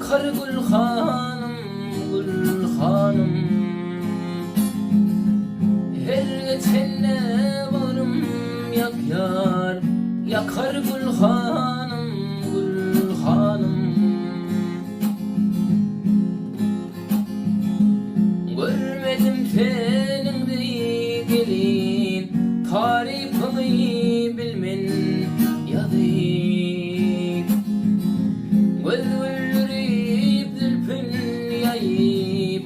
yakar gül hanım, gül hanım. Her geçene varım yak yar, yakar gül hanım, gül hanım. Görmedim senin de gelin, tarifini bilmen yadık. Gülürüp zülfün yayıp,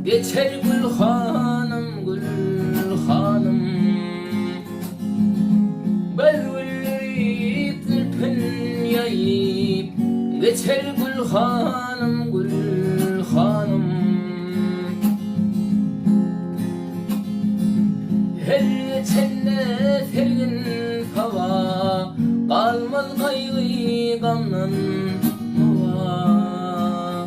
geçer gül hanım, gül hanım. Gülürüp zülfün yayıp, geçer gül hanım, gül hanım. Her geçende sergin hava, kalmaz kaygı gamdan muva.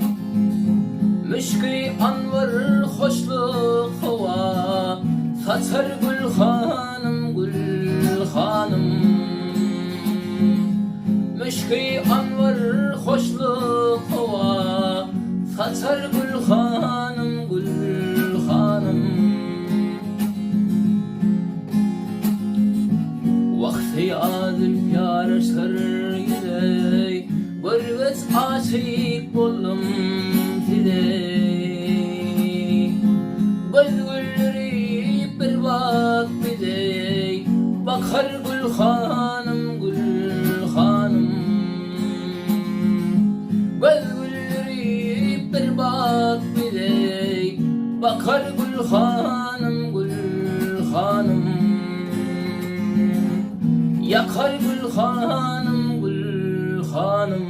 Müşkü anvar hoşluk hava, saçar gül hanım, gül hanım. Müşkü anvar hoşluk hava, saçar gül hanım, gül hanım. Vakti azim yarışır gidey, gurbet aşık buldum size. Göz gülleri bir bak bize, bakar gül hanım, gül hanım. Göz gülleri bir bak bize, bakar gül hanım, gül hanım. Yakar gül hanım, gül hanım.